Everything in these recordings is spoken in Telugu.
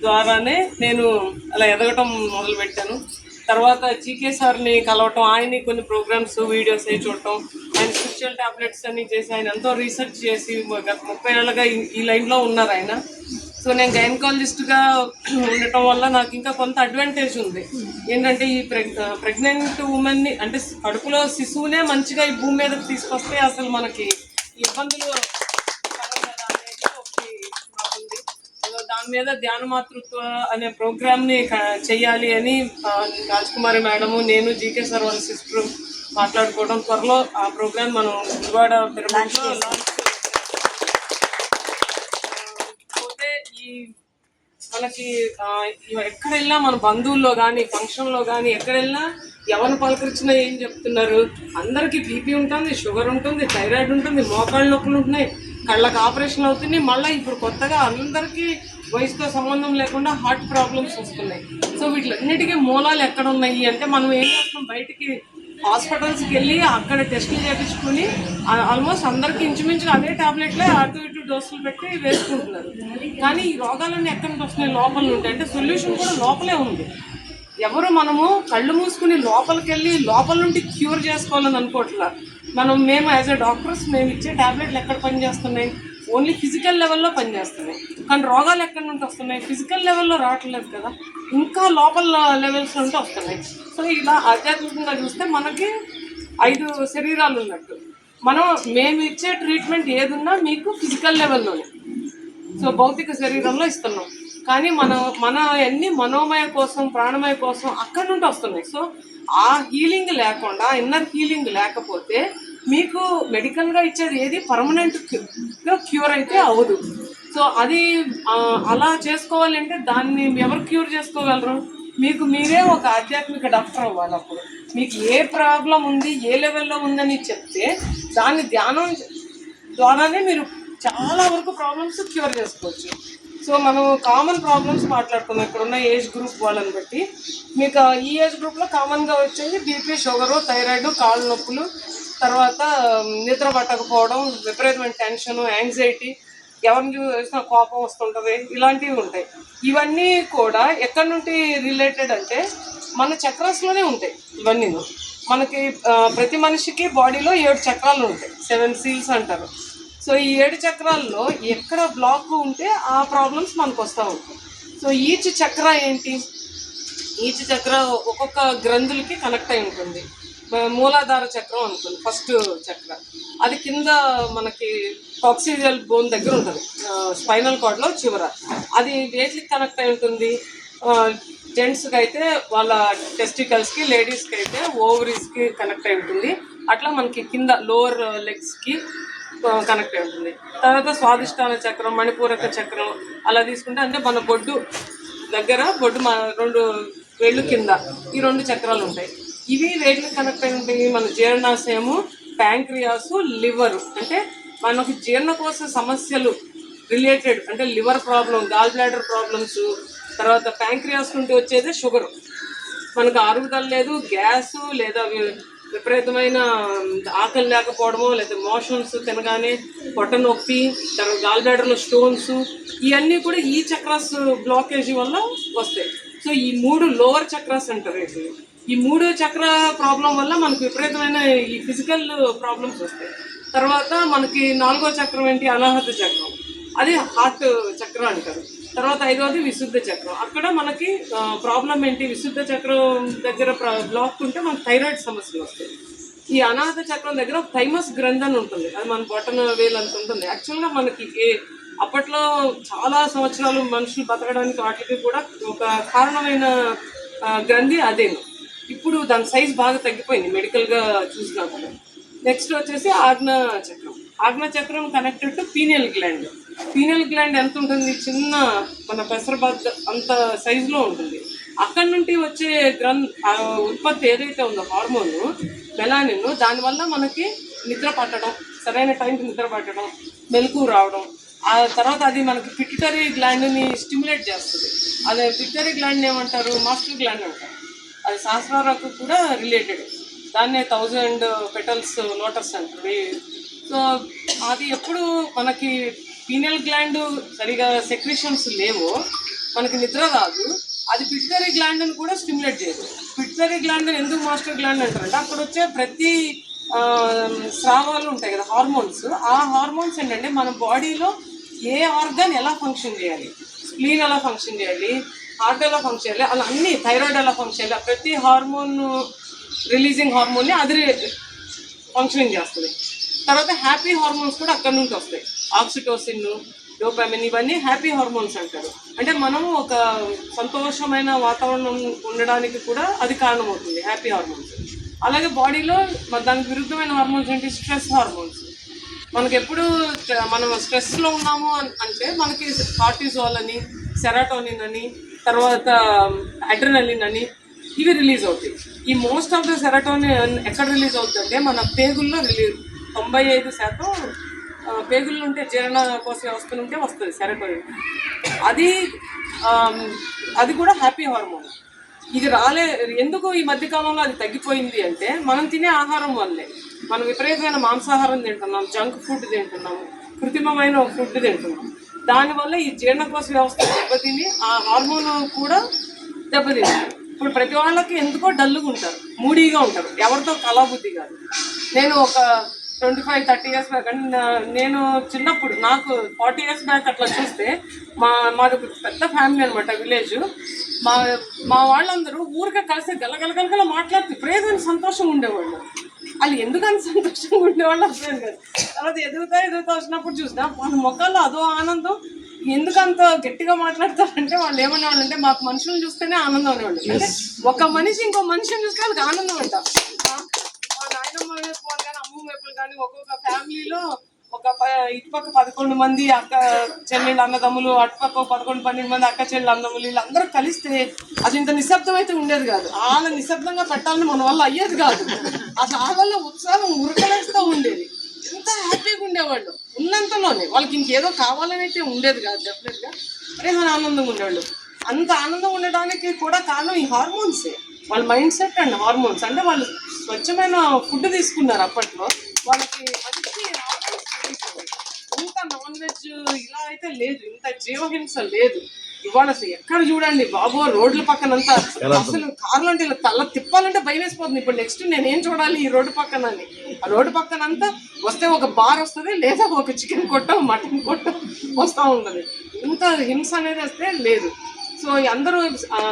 ద్వారానే నేను అలా ఎదగటం మొదలుపెట్టాను. తర్వాత జీకే సార్ని కలవటం, ఆయన్ని కొన్ని ప్రోగ్రామ్స్ వీడియోస్ అవి చూడటం, ఆయన స్పిరిచువల్ టాబ్లెట్స్ అన్ని చేసి ఆయన ఎంతో రీసెర్చ్ చేసి గత 30 ఏళ్ళగా ఈ లైన్లో ఉన్నారు ఆయన. సో నేను గైనకాలజిస్ట్గా ఉండటం వల్ల నాకు ఇంకా కొంత అడ్వాంటేజ్ ఉంది. ఏంటంటే ఈ ప్రెగ్నెంట్ ఉమెన్ని అంటే కడుపులో శిశువునే మంచిగా ఈ భూమి మీదకి తీసుకొస్తే అసలు మనకి ఇబ్బందులు అనేది ఒకటి నాకుంది. దాని మీద ధ్యాన మాతృత్వ అనే ప్రోగ్రామ్ని చెయ్యాలి అని రాజ్కుమారి మేడము, నేను, జీకే సార్ వాళ్ళ సిస్టర్ మాట్లాడుకోవడం, త్వరలో ఆ ప్రోగ్రామ్ మనం గుడివాడ పిరమిడ్లో లాంచ్ పోతే ఈ మనకి ఎక్కడ వెళ్ళినా మన బంధువుల్లో కానీ ఫంక్షన్లో కానీ ఎక్కడ వెళ్ళినా ఎవరిని పలకరించినా ఏం చెప్తున్నారు, అందరికీ బీపీ ఉంటుంది, షుగర్ ఉంటుంది, థైరాయిడ్ ఉంటుంది, మోకాళ్ళ నొప్పులు ఉంటున్నాయి, కళ్ళకి ఆపరేషన్ అవుతుంది. మళ్ళీ ఇప్పుడు కొత్తగా అందరికీ వయసుతో సంబంధం లేకుండా హార్ట్ ప్రాబ్లమ్స్ వస్తున్నాయి. సో వీటిలన్నిటికీ మూలాలు ఎక్కడ ఉన్నాయి అంటే మనం ఏం చేస్తున్నాం, బయటికి హాస్పిటల్స్కి వెళ్ళి అక్కడ టెస్టులు చేయించుకుని ఆల్మోస్ట్ అందరికీ ఇంచుమించు అదే టాబ్లెట్లే అటు ఇటు డోసులు పెట్టి వేసుకుంటున్నారు. కానీ ఈ రోగాలన్నీ ఎక్కడి నుంచి వస్తున్నాయి, లోపల నుండి. అంటే సొల్యూషన్ కూడా లోపలే ఉంది. ఎవరు మనము కళ్ళు మూసుకుని లోపలికి వెళ్ళి లోపల నుండి క్యూర్ చేసుకోవాలని అనుకోవట్లా. మేము యాజ్ ఎ డాక్టర్స్ మేము ఇచ్చే టాబ్లెట్లు ఎక్కడ పనిచేస్తున్నాయి, ఓన్లీ ఫిజికల్ లెవెల్లో పనిచేస్తున్నాయి. కానీ రోగాలు ఎక్కడి నుండి వస్తున్నాయి, ఫిజికల్ లెవెల్లో రావట్లేదు కదా, ఇంకా లోపల లెవెల్స్ నుండి వస్తున్నాయి. సో ఇలా ఆధ్యాత్మికంగా చూస్తే మనకి 5 శరీరాలు ఉన్నట్టు. మేము ఇచ్చే ట్రీట్మెంట్ ఏదున్నా మీకు ఫిజికల్ లెవెల్లోనే, సో భౌతిక శరీరంలో ఇస్తున్నాం. కానీ మన అన్ని మనోమయ కోసం, ప్రాణమయ కోసం అక్కడి నుండి వస్తున్నాయి. సో ఆ హీలింగ్ లేకుండా, ఇన్నర్ హీలింగ్ లేకపోతే మీకు మెడికల్గా ఇచ్చేది ఏది పర్మనెంట్గా క్యూర్ అయితే అవ్వదు. సో అది అలా చేసుకోవాలంటే దాన్ని ఎవరు క్యూర్ చేసుకోగలరు? మీకు మీరే ఒక ఆధ్యాత్మిక డాక్టర్ అవ్వాలి. అప్పుడు మీకు ఏ ప్రాబ్లం ఉంది, ఏ లెవెల్లో ఉందని చెప్తే దాన్ని ధ్యానం ద్వారానే మీరు చాలా వరకు ప్రాబ్లమ్స్ క్యూర్ చేసుకోవచ్చు. సో మనం కామన్ ప్రాబ్లమ్స్ మాట్లాడుకున్నాం ఇక్కడున్న ఏజ్ గ్రూప్ వాళ్ళని బట్టి. మీకు ఈ ఏజ్ గ్రూప్లో కామన్గా వచ్చేది బీపీ, షుగరు, థైరాయిడ్, కాళ్ళ నొప్పులు, తర్వాత నిద్ర పట్టకపోవడం, విపరీతమైన టెన్షన్, యాంగ్జైటీ, ఎవరిని చూసినా కోపం వస్తుంటుంది, ఇలాంటివి ఉంటాయి. ఇవన్నీ కూడా ఎక్కడి నుండి రిలేటెడ్ అంటే మన చక్రాస్లోనే ఉంటాయి. ఇవన్నీ మనకి ప్రతి మనిషికి బాడీలో 7 చక్రాలు ఉంటాయి, 7 సీల్స్ అంటారు. సో ఈ 7 చక్రాల్లో ఎక్కడ బ్లాక్ ఉంటే ఆ ప్రాబ్లమ్స్ మనకు వస్తూ ఉంటాయి. సో ఈచ్ చక్ర ఏంటి, ఈచ్ చక్ర ఒక్కొక్క గ్రంథులకి కనెక్ట్ అయి ఉంటుంది. మూలాధార చక్రం అనుకుంది ఫస్ట్ చక్ర, అది కింద మనకి కాక్సిడియల్ బోన్ దగ్గర ఉంటుంది, స్పైనల్ కార్డ్లో చివర. అది వేటికి కనెక్ట్ అయి ఉంటుంది, జెంట్స్కి అయితే వాళ్ళ టెస్టికల్స్కి, లేడీస్కి అయితే ఓవరీస్కి కనెక్ట్ అయి ఉంటుంది. అట్లా మనకి కింద లోవర్ లెగ్స్కి కనెక్ట్ అయి ఉంటుంది. తర్వాత స్వాదిష్టాన చక్రం, మణిపూరక చక్రం అలా తీసుకుంటే అంటే మన బొడ్డు దగ్గర, బొడ్డు 2 వేళ్ళు కింద ఈ 2 చక్రాలు ఉంటాయి. ఇవి వేటికి కనెక్ట్ అయి ఉంటాయి, మన జీర్ణాశయము, ప్యాంక్రియాసు, లివరు. అంటే మనకు జీర్ణకోశ సమస్యలు రిలేటెడ్ అంటే liver problem, gall bladder problems, తర్వాత ప్యాంక్రియాస్ నుండి వచ్చేది షుగరు. మనకు అరుగుదల లేదు, గ్యాసు లేదా విపరీతమైన ఆకలి లేకపోవడమో, లేదా మోషన్స్ తినగానే పొట్ట నొప్పి, తర్వాత గాల్ బ్లాడర్లో స్టోన్స్, ఇవన్నీ కూడా ఈ చక్రాస్ బ్లాకేజీ వల్ల వస్తాయి. సో ఈ 3 లోవర్ చక్రాస్ అంటారు. ఈ 3 చక్ర ప్రాబ్లం వల్ల మనకు విపరీతమైన ఈ ఫిజికల్ ప్రాబ్లమ్స్ వస్తాయి. తర్వాత మనకి 4వ చక్రం ఏంటి, అనాహత చక్రం, అది హార్ట్ చక్రం అంటారు. తర్వాత 5వది విశుద్ధ చక్రం. అక్కడ మనకి ప్రాబ్లం ఏంటి, విశుద్ధ చక్రం దగ్గర బ్లాక్ ఉంటే మనకు థైరాయిడ్ సమస్యలు వస్తాయి. ఈ అనాహత చక్రం దగ్గర థైమస్ గ్రంథి అని ఉంటుంది, అది మన బొటన వేలు అంత ఉంటుంది. యాక్చువల్గా మనకి అప్పట్లో చాలా సంవత్సరాలు మనుషులు బతకడానికి వాటికి కూడా ఒక కారణమైన గ్రంథి అదేను. ఇప్పుడు దాని సైజ్ బాగా తగ్గిపోయింది మెడికల్గా చూసినా కూడా. నెక్స్ట్ వచ్చేసి ఆజ్ఞా చక్రం. ఆజ్ఞా చక్రం connected to pineal gland. Pineal gland ఎంత ఉంటుంది, చిన్న మన పెసరబాద్ అంత సైజులో ఉంటుంది. అక్కడి నుండి వచ్చే ఉత్పత్తి ఏదైతే ఉందో హార్మోన్ మెలానిన్, దానివల్ల మనకి నిద్ర పట్టడం, సరైన టైంకి నిద్ర పట్టడం, మెలకువ రావడం. ఆ తర్వాత అది మనకి పిట్యూటరీ గ్లాండ్ని స్టిమ్యులేట్ చేస్తుంది. అదే పిట్యూటరీ గ్లాండ్ ఏమంటారు, మాస్టర్ గ్లాండ్ అంటారు. అది సహస్రారకు కూడా రిలేటెడ్, దాన్నే 1000 పెటల్స్ లోటస్ అంటారు. సో అది ఎప్పుడు మనకి పీనియల్ గ్లాండ్ సరిగా సెక్రిషన్స్ లేవో మనకి నిద్ర రాదు. అది పిట్యూటరీ గ్లాండ్ అని కూడా స్టిమ్యులేట్ చేయదు. పిట్యూటరీ గ్లాండ్ అని ఎందుకు మాస్టర్ గ్లాండ్ అంటారంటే అక్కడ వచ్చే ప్రతి స్రావాలు ఉంటాయి కదా, హార్మోన్స్. ఆ హార్మోన్స్ ఏంటంటే మన బాడీలో ఏ ఆర్గాన్ ఎలా ఫంక్షన్ చేయాలి, స్ప్లీన్ ఎలా ఫంక్షన్ చేయాలి, హార్ట్ ఎలా ఫంక్షన్ చేయాలి, అలా అన్ని, థైరాయిడ్ ఎలా ఫంక్షన్ చేయాలి, ప్రతి హార్మోన్ రిలీజింగ్ హార్మోన్ని అది ఫంక్షనింగ్ చేస్తుంది. తర్వాత హ్యాపీ హార్మోన్స్ కూడా అక్కడ నుంచి వస్తాయి. ఆక్సిటోసిన్, డోపామిన్, ఇవన్నీ హ్యాపీ హార్మోన్స్ అంటారు. అంటే మనం ఒక సంతోషమైన వాతావరణం ఉండడానికి కూడా అది కారణమవుతుంది, హ్యాపీ హార్మోన్స్. అలాగే బాడీలో దానికి విరుద్ధమైన హార్మోన్స్ ఏంటి, స్ట్రెస్ హార్మోన్స్. మనకి ఎప్పుడు మనం స్ట్రెస్లో ఉన్నాము అంటే మనకి కార్టిజోల్ అని, సెరాటోనిన్ అని, తర్వాత అడ్రినలిన్ అని ఇవి రిలీజ్ అవుతాయి. ఈ మోస్ట్ ఆఫ్ ద సెరాటోనిన్ ఎక్కడ రిలీజ్ అవుతుందంటే మన పేగుల్లో రిలీజ్. 95% పేగుల్లో ఉంటే, జీర్ణకోశ వ్యవస్థలు ఉంటే వస్తుంది సెరటోనిన్. అది కూడా హ్యాపీ హార్మోన్. ఇది ఎందుకు ఈ మధ్యకాలంలో అది తగ్గిపోయింది అంటే మనం తినే ఆహారం వల్లే. మనం విపరీతమైన మాంసాహారం తింటున్నాం, జంక్ ఫుడ్ తింటున్నాము, కృత్రిమమైన ఫుడ్ తింటున్నాం. దానివల్ల ఈ జీర్ణకోశ వ్యవస్థ దెబ్బతిని ఆ హార్మోన్ కూడా దెబ్బతింది. ఇప్పుడు ప్రతి వాళ్ళకి ఎందుకో డల్లుగా ఉంటారు, మూడీగా ఉంటారు, ఎవరితో కళాబుద్ధి కాదు. నేను ఒక 25-30 years బ్యాక్ అంటే నేను చిన్నప్పుడు, నాకు 40 years బ్యాక్ అట్లా చూస్తే మాది పెద్ద ఫ్యామిలీ అనమాట, విలేజ్. మా వాళ్ళందరూ ఊరికే కలిసి గలగలగలగల మాట్లాడుతూ ప్రేదని సంతోషంగా ఉండేవాళ్ళు. వాళ్ళు ఎందుకని సంతోషంగా ఉండేవాళ్ళు అర్థం కాదు. తర్వాత ఎదుగుతా వచ్చినప్పుడు చూసినా వాళ్ళ ముఖాల్లో అదో ఆనందం. ఎందుకంత గట్టిగా మాట్లాడతారంటే వాళ్ళు ఏమనేవాళ్ళు అంటే మాకు మనుషులను చూస్తేనే ఆనందం అనేవాళ్ళు. అంటే ఒక మనిషి ఇంకో మనిషిని చూస్తే వాళ్ళకి ఆనందం అంట. మా నాయనమ్మ వైపు కానీ అమ్మమ్మ వైపులు కానీ ఒక్కొక్క ఫ్యామిలీలో ఇటుపక్క 11 మంది అక్క చెల్లెళ్ళు అన్నదమ్ములు, అటుపక్క 11-12 మంది అక్క చెల్లెళ్ళు అన్నదమ్ములు, వీళ్ళందరూ కలిస్తే అది ఇంత నిశ్శబ్దం అయితే ఉండేది కాదు. వాళ్ళ నిశ్శబ్దంగా పెట్టాలని మన వల్ల అయ్యేది కాదు. అసలు వాళ్ళ ఉత్సాహం ఉరకలేస్తూ ఉండేది. ఎంత హ్యాపీగా ఉండేవాళ్ళు ఉన్నంతలోనే. వాళ్ళకి ఇంకేదో కావాలని అయితే ఉండేది కాదు డెఫినెట్గా. మన ఆనందంగా ఉండేవాళ్ళు. అంత ఆనందంగా ఉండడానికి కూడా కారణం ఈ హార్మోన్సే. వాళ్ళ మైండ్ సెట్ అండ్ హార్మోన్స్. అంటే వాళ్ళు స్వచ్ఛమైన ఫుడ్ తీసుకున్నారు అప్పట్లో. వాళ్ళకి మంచి ఇంత నాన్ వెజ్ ఇలా అయితే లేదు, ఇంత జీవహింస లేదు. ఇవాళ అసలు ఎక్కడ చూడండి బాబు, రోడ్ల పక్కనంతా అసలు కార్లు అంటే ఇలా తల తిప్పాలంటే భయం వేసిపోతుంది. ఇప్పుడు నెక్స్ట్ నేనేం చూడాలి ఈ రోడ్డు పక్కన అని. ఆ రోడ్డు పక్కనంతా వస్తే ఒక బార్ వస్తుంది, లేదా ఒక చికెన్ కొట్టం, మటన్ కొట్టం వస్తూ ఉంటుంది. ఇంత హింస అనేది వస్తే లేదు. సో అందరూ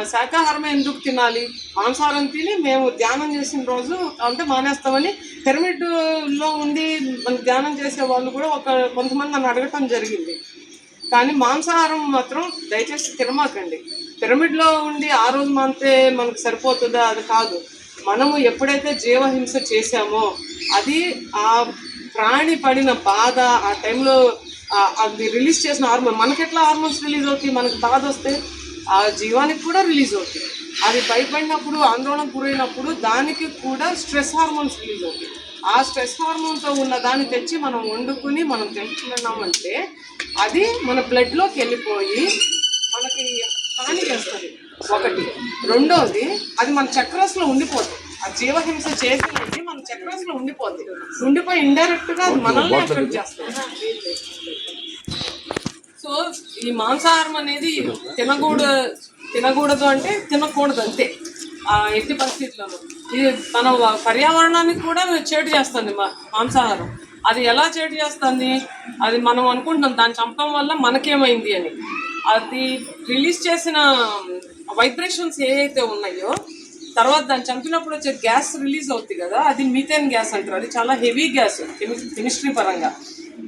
శాకాహారమే ఎందుకు తినాలి, మాంసాహారం తిని మేము ధ్యానం చేసిన రోజు అంటే మానేస్తామని పిరమిడ్లో ఉండి మనకి ధ్యానం చేసే వాళ్ళు కూడా కొంతమంది నన్ను అడగటం జరిగింది. కానీ మాంసాహారం మాత్రం దయచేసి తినమాకండి. పిరమిడ్లో ఉండి ఆ రోజు మాంతే మనకు సరిపోతుందా, అది కాదు. మనము ఎప్పుడైతే జీవహింస చేసామో అది ఆ ప్రాణి పడిన బాధ, ఆ టైంలో అది రిలీజ్ చేసిన హార్మోన్, మనకెట్లా హార్మోన్స్ రిలీజ్ అవుతాయి, మనకు బాధ వస్తే ఆ జీవానికి కూడా రిలీజ్ అవుతాయి. అది భయపడినప్పుడు, ఆందోళనకు గురైనప్పుడు దానికి కూడా స్ట్రెస్ హార్మోన్స్ రిలీజ్ అవుతాయి. ఆ స్ట్రెస్ హార్మోన్తో ఉన్న దాన్ని తెచ్చి మనం వండుకుని మనం తింటున్నామంటే అది మన బ్లడ్లోకి వెళ్ళిపోయి మనకి హాని చేస్తుంది ఒకటి. రెండోది అది మన చక్రాస్లో ఉండిపోతుంది. ఆ జీవహింస చేసినది మన చక్రాస్లో ఉండిపోయి ఇండైరెక్ట్గా అది మనల్ని ఎఫెక్ట్ చేస్తుంది. సో ఈ మాంసాహారం అనేది తినకూడదు అంటే తినకూడదు అంతే, ఎట్టి పరిస్థితుల్లో. ఇది మన పర్యావరణానికి కూడా చేటు చేస్తుంది మాంసాహారం. అది ఎలా చేటు చేస్తుంది, అది మనం అనుకుంటున్నాం దాన్ని చంపడం వల్ల మనకేమైంది అని. అది రిలీజ్ చేసిన వైబ్రేషన్స్ ఏవైతే ఉన్నాయో తర్వాత దాన్ని చంపినప్పుడు వచ్చే గ్యాస్ రిలీజ్ అవుతుంది కదా, అది మీథేన్ గ్యాస్ అంటారు. అది చాలా హెవీ గ్యాస్ కెమిస్ట్రీ పరంగా.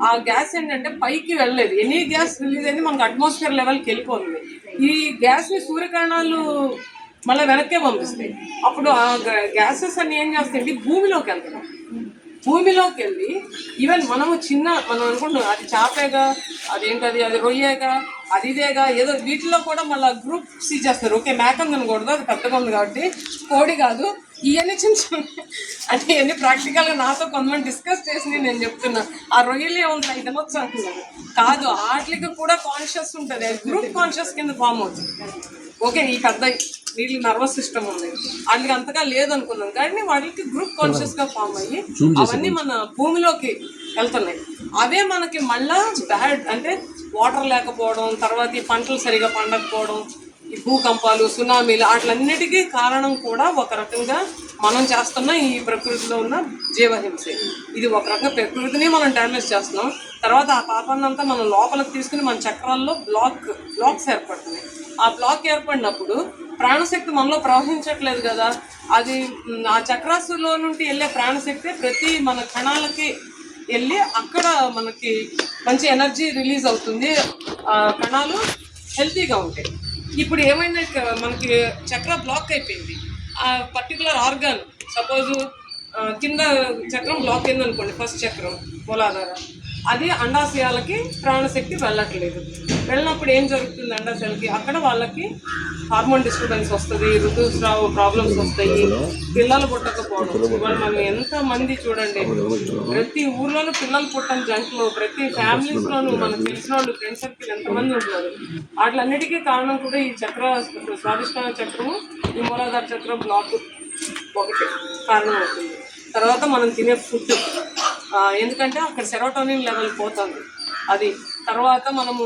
ఆ గ్యాస్ ఏంటంటే పైకి వెళ్ళలేదు, ఎనీ గ్యాస్ రిలీజ్ అయింది మనకు అట్మాస్ఫియర్ లెవెల్కి వెళ్ళిపోతుంది. ఈ గ్యాస్ని సూర్యకిరణాలు మళ్ళీ వెనక్కే పంపిస్తాయి. అప్పుడు ఆ గ్యాసెస్ అన్ని ఏం చేస్తాయంటే భూమిలోకి వెళ్తాయి. భూమిలోకి వెళ్ళి ఈవెన్ మనం అనుకుంటున్నాం అది చేపేగా, అదేంటది, అది రొయ్యేగా, అది ఇదేగా, ఏదో వీటిలో కూడా మళ్ళీ గ్రూప్ సి చేస్తారు. ఓకే మేకం తినకూడదు, అది పెద్దగా ఉంది కాబట్టి, కోడి కాదు, ఇవన్నీ చిన్న అంటే ఇవన్నీ ప్రాక్టికల్గా నాతో కొంతమంది డిస్కస్ చేసి నేను చెప్తున్నా. ఆ రొయ్యలే ఉంది అది తినొచ్చు అంటున్నారు. కాదు, వాటికి కూడా కాన్షియస్ ఉంటుంది, గ్రూప్ కాన్షియస్ కింద ఫామ్ అవుతుంది. ఓకే ఈ పెద్ద వీళ్ళకి నర్వస్ సిస్టమ్ ఉంది, వాటికి అంతగా లేదనుకున్నాం, కానీ వాటికి గ్రూప్ కాన్షియస్గా ఫామ్ అయ్యి అవన్నీ మన భూమిలోకి వెళ్తున్నాయి. అవే మనకి మళ్ళా బ్యాడ్ అంటే వాటర్ లేకపోవడం, తర్వాత ఈ పంటలు సరిగా పండకపోవడం, ఈ భూకంపాలు, సునామీలు వాటిలన్నిటికీ కారణం కూడా ఒక రకంగా మనం చేస్తున్న ఈ ప్రకృతిలో ఉన్న జీవహింసే. ఇది ఒక రకంగా ప్రకృతిని మనం డ్యామేజ్ చేస్తున్నాం. తర్వాత ఆ పాపాన్నంతా మనం లోపలికి తీసుకుని మన చక్రాల్లో బ్లాక్స్ ఏర్పడుతున్నాయి. ఆ బ్లాక్ ఏర్పడినప్పుడు ప్రాణశక్తి మనలో ప్రవహించట్లేదు కదా. అది ఆ చక్రాసులో నుండి వెళ్ళే ప్రాణశక్తి ప్రతి మన కణాలకి వెళ్ళి అక్కడ మనకి మంచి ఎనర్జీ రిలీజ్ అవుతుంది. ఆ కణాలు హెల్తీగా ఉంటాయి. ఇప్పుడు ఏమైంది, మనకి చక్ర బ్లాక్ అయిపోయింది. ఆ పర్టికులర్ ఆర్గాన్ సపోజు కింద చక్రం బ్లాక్ అయింది అనుకోండి, ఫస్ట్ చక్రం మూలాధార, అది అండాశయాలకి ప్రాణశక్తి వెళ్ళట్లేదు. వెళ్ళినప్పుడు ఏం జరుగుతుంది, అండాశయాలకి అక్కడ వాళ్ళకి హార్మోన్ డిస్టర్బెన్స్ వస్తుంది, ఋతుస్రావ ప్రాబ్లమ్స్ వస్తాయి, పిల్లలు పుట్టకపోవడం. ఇవాళ మనం ఎంతమంది చూడండి, ప్రతి ఊర్లోనూ పిల్లలు పుట్టని జంటలు, ప్రతి ఫ్యామిలీస్లోనూ మనకు తెలిసిన వాళ్ళు ఫ్రెండ్ సర్కిల్ ఎంతమంది ఉంటున్నారు. వాటిలన్నిటికీ కారణం కూడా ఈ స్వాదిష్టాన చక్రము, ఈ మూలాధార చక్రం బ్లాక్ ఒకటి కారణం అవుతుంది. తర్వాత మనం తినే ఫుడ్, ఎందుకంటే అక్కడ సెరోటోనిన్ లెవెల్ పోతుంది. అది తర్వాత మనము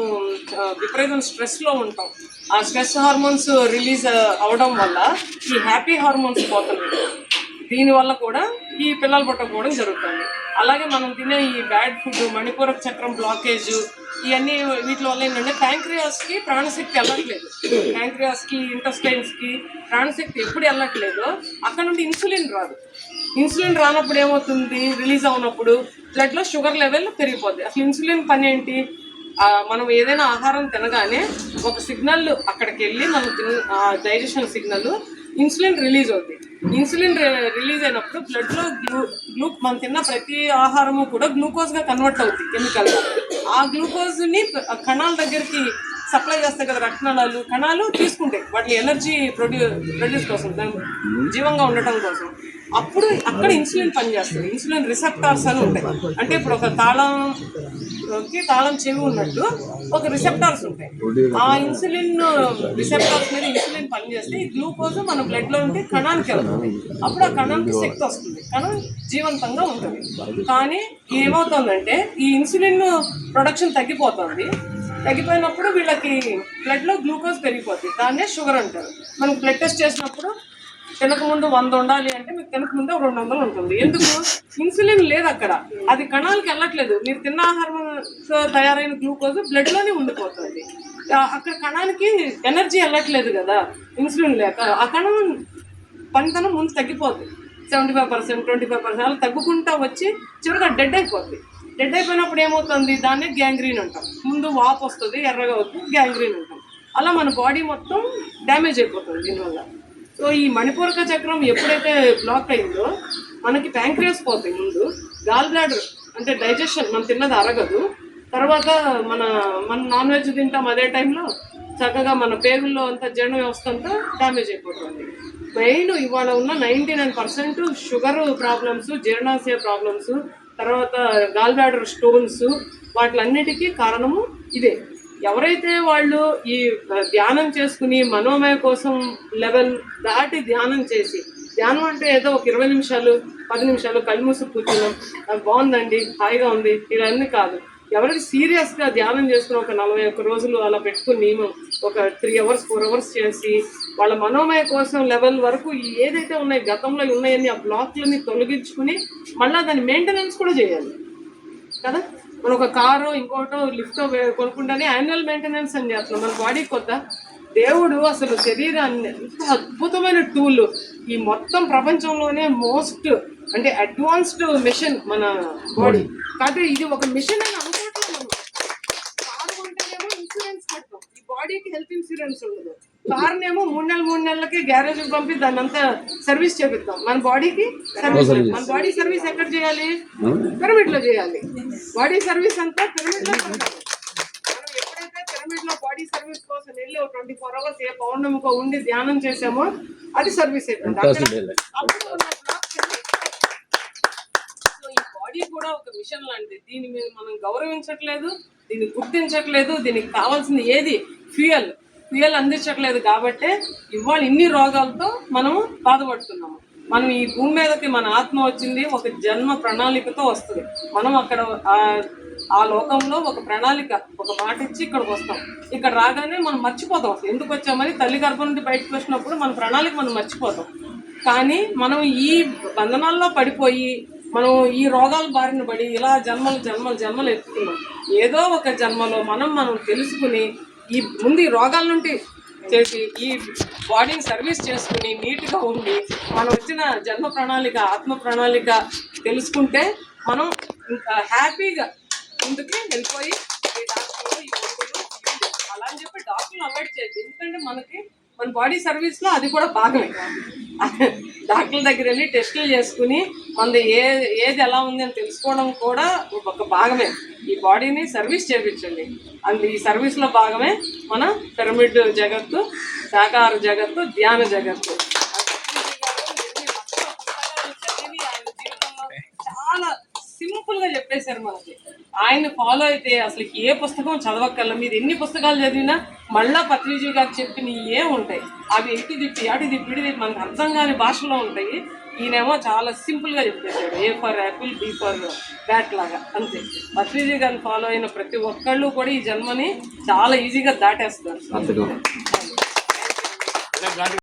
విపరీతం స్ట్రెస్లో ఉంటాం. ఆ స్ట్రెస్ హార్మోన్స్ రిలీజ్ అవడం వల్ల ఈ హ్యాపీ హార్మోన్స్ పోతున్నాయి. దీనివల్ల కూడా ఈ పిల్లలు పుట్టకపోవడం జరుగుతుంది. అలాగే మనం తినే ఈ బ్యాడ్ ఫుడ్, మణిపూరక చక్రం బ్లాకేజ్, ఇవన్నీ వీటి వల్ల ఏంటంటే ప్యాంక్రియాస్కి ప్రాణశక్తి వెళ్ళట్లేదు. ప్యాంక్రియాస్కి, ఇంటెస్టైన్స్కి ప్రాణశక్తి ఎప్పుడు వెళ్ళట్లేదు, అక్కడ నుండి ఇన్సులిన్ రాదు. ఇన్సులిన్ రానప్పుడు ఏమవుతుంది, రిలీజ్ అవునప్పుడు బ్లడ్లో షుగర్ లెవెల్ పెరిగిపోద్ది. అసలు ఇన్సులిన్ పని ఏంటి, మనం ఏదైనా ఆహారం తినగానే ఒక సిగ్నల్ అక్కడికి వెళ్ళి మనం డైజెషన్ సిగ్నల్ ఇన్సులిన్ రిలీజ్ అవుతుంది. ఇన్సులిన్ రిలీజ్ అయినప్పుడు బ్లడ్లో మనం తిన్న ప్రతి ఆహారము కూడా గ్లూకోజ్గా కన్వర్ట్ అవుతుంది కెమికల్గా. ఆ గ్లూకోజ్ని కణాల దగ్గరికి సప్లై చేస్తాయి కదా రక్తనాళాలు, కణాలు తీసుకుంటాయి వాటి ఎనర్జీ ప్రొడ్యూస్ కోసం, జీవంగా ఉండటం కోసం. అప్పుడు అక్కడ ఇన్సులిన్ పనిచేస్తుంది. ఇన్సులిన్ రిసెప్టార్స్ అని ఉంటాయి. అంటే ఇప్పుడు ఒక తాళం చెవి ఉన్నట్టు ఒక రిసెప్టార్స్ ఉంటాయి. ఆ ఇన్సులిన్ రిసెప్టార్స్ మీద ఇన్సులిన్ పనిచేస్తే ఈ గ్లూకోజ్ మన బ్లడ్ లో ఉంటే కణానికి వెళ్తుంది. అప్పుడు ఆ కణానికి శక్తి వస్తుంది, కణం జీవంతంగా ఉంటుంది. కానీ ఏమవుతుందంటే ఈ ఇన్సులిన్ ప్రొడక్షన్ తగ్గిపోయినప్పుడు వీళ్ళకి బ్లడ్లో గ్లూకోజ్ పెరిగిపోతుంది. దాన్నే షుగర్ అంటారు. మనకు బ్లడ్ టెస్ట్ చేసినప్పుడు తినకముందు 100 ఉండాలి అంటే మీకు తినకముందు 200 ఉంటుంది. ఎందుకు, ఇన్సులిన్ లేదు అక్కడ, అది కణాలకు వెళ్ళట్లేదు. మీరు తిన్న ఆహారంతో తయారైన గ్లూకోజ్ బ్లడ్లోనే ఉండిపోతుంది. అక్కడ కణానికి ఎనర్జీ వెళ్ళట్లేదు కదా ఇన్సులిన్ లేక. ఆ కణం పనితనం ముందు తగ్గిపోతుంది. 75%, 25% అలా తగ్గుకుంటా వచ్చి చివరిగా డెడ్ అయిపోతుంది. డెడ్ అయిపోయినప్పుడు ఏమవుతుంది, దాన్నే గ్యాంగ్రీన్ అంటాం. ముందు వాపు వస్తుంది, ఎర్రగా అవుతుంది, గ్యాంగ్రీన్ అంటాం. అలా మన బాడీ మొత్తం డ్యామేజ్ అయిపోతుంది దీనివల్ల. సో ఈ మణిపూరక చక్రం ఎప్పుడైతే బ్లాక్ అయిందో మనకి ప్యాంక్రియాస్ పోతాయి. ముందు గాల్ బ్లాడర్ అంటే డైజెషన్, మనం తిన్నది అరగదు. తర్వాత మన నాన్ వెజ్ తింటాం, అదే టైంలో చక్కగా మన పేగుల్లో అంతా జీర్ణ వ్యవస్థ అంతా డ్యామేజ్ అయిపోతుంది. మెయిన్ ఇవాళ ఉన్న 99% షుగర్ ప్రాబ్లమ్స్, జీర్ణాశయ ప్రాబ్లమ్స్, తర్వాత గాల్ బ్లాడర్ స్టోన్స్, వాటిలన్నిటికీ కారణము ఇదే. ఎవరైతే వాళ్ళు ఈ ధ్యానం చేసుకుని మనోమయ కోసం లెవెల్ దాటి ధ్యానం చేసి, ధ్యానం అంటే ఏదో ఒక 20 నిమిషాలు 10 నిమిషాలు కళ్ళు మూసి కూర్చున్నాం, అది బాగుందండి హాయిగా ఉంది, ఇవన్నీ కాదు. ఎవరికి సీరియస్గా ధ్యానం చేసుకుని ఒక 41 రోజులు అలా పెట్టుకుని నియమం ఒక 3 hours 4 hours చేసి వాళ్ళ మనోమయ కోసం లెవెల్ వరకు ఏదైతే ఉన్నాయి గతంలో ఉన్నాయని ఆ బ్లాక్లని తొలగించుకుని మళ్ళీ దాని మెయింటెనెన్స్ కూడా చేయాలి కదా. మనం ఒక కారు ఇంకోటో లిఫ్టో కొనుక్కుంటేనే యాన్యువల్ మెయింటెనెన్స్ అని చేస్తున్నాం. మన బాడీ కొత్త దేవుడు అసలు శరీరాన్ని ఎంత అద్భుతమైన టూల్, ఈ మొత్తం ప్రపంచంలోనే మోస్ట్ అంటే అడ్వాన్స్డ్ మిషన్ మన బాడీ. కాదు ఇది ఒక మిషన్ అని అనుకోవట్లేదు. మనం కారు కొంటేనేమో ఇన్సూరెన్స్ కడతాం, ఈ బాడీకి హెల్త్ ఇన్సూరెన్స్ ఉండదు. కార్నేమో 3 నెలలకి గ్యారేజ్కి పంపి దాన్ని అంతా సర్వీస్ చేపిస్తాం. మన బాడీకి సర్వీస్, మన బాడీ సర్వీస్ ఎక్కడ చేయాలి, పిరమిడ్ లో చేయాలి. బాడీ సర్వీస్ అంతా పిరమిడ్ లో చేయాలి. మనం ఎప్పుడైతే పిరమిడ్ లో బాడీ సర్వీస్ కోసం వెళ్ళి 24 hours ఏ పౌర్ణమికో ఉండి ధ్యానం చేసామో అది సర్వీస్ అయిపోయింది. ఈ బాడీ కూడా ఒక మిషన్ లాంటిది. దీని మీద మనం గౌరవించట్లేదు, దీన్ని గుర్తించట్లేదు. దీనికి కావాల్సింది ఏది, ఫ్యూయల్ అందించట్లేదు. కాబట్టే ఇవాళ ఇన్ని రోగాలతో మనము బాధపడుతున్నాము. మనం ఈ భూమి మీదకి మన ఆత్మ వచ్చింది ఒక జన్మ ప్రణాళికతో వస్తుంది. మనం అక్కడ ఆ లోకంలో ఒక ప్రణాళిక, ఒక మాట ఇచ్చి ఇక్కడికి వస్తాం. ఇక్కడ రాగానే మనం మర్చిపోతాం అసలు ఎందుకు వచ్చామని. తల్లి గర్భం నుండి బయటకు వచ్చినప్పుడు మన ప్రణాళిక మనం మర్చిపోతాం. కానీ మనం ఈ బంధనాల్లో పడిపోయి మనం ఈ రోగాల బారిన పడి ఇలా జన్మలు ఎత్తుకున్నాం. ఏదో ఒక జన్మలో మనం తెలుసుకుని ఈ ముందు ఈ రోగాల నుండి చేసి ఈ బాడీని సర్వీస్ చేసుకుని నీట్గా ఉండి మనం వచ్చిన జన్మ ప్రణాళిక, ఆత్మ ప్రణాళిక తెలుసుకుంటే మనం ఇంకా హ్యాపీగా ముందుకి వెళ్ళిపోయి ఈ డాక్టర్లు, ఈ మందులు అలా అని చెప్పి డాక్టర్లు అవాయిడ్ చేయొద్దు. ఎందుకంటే మన బాడీ సర్వీస్లో అది కూడా భాగమే. డాక్టర్ల దగ్గర వెళ్ళి టెస్టులు చేసుకుని మనది ఏది ఎలా ఉంది అని తెలుసుకోవడం కూడా ఒక భాగమే. ఈ బాడీని సర్వీస్ చేయించండి. ఈ సర్వీస్లో భాగమే మన పిరమిడ్ జగత్తు, శాకాహార జగత్తు, ధ్యాన జగత్తు. చాలా సింపుల్గా చెప్పేశారు మనకి. ఆయన ఫాలో అయితే అసలు ఏ పుస్తకం చదవక్కర్ల. మీరు ఎన్ని పుస్తకాలు చదివినా మళ్ళా పత్రిజీ గారు చెప్పిన ఏ ఉంటాయి, అవి ఇటు తిప్పి మనకు అర్థం కాని భాషలో ఉంటాయి. ఈయనేమో చాలా సింపుల్గా చెప్పేశాడు. A for apple, B for bat లాగా అంతే. పత్రిజీ గారిని ఫాలో అయిన ప్రతి ఒక్కళ్ళు కూడా ఈ జన్మని చాలా ఈజీగా దాటేస్తారు.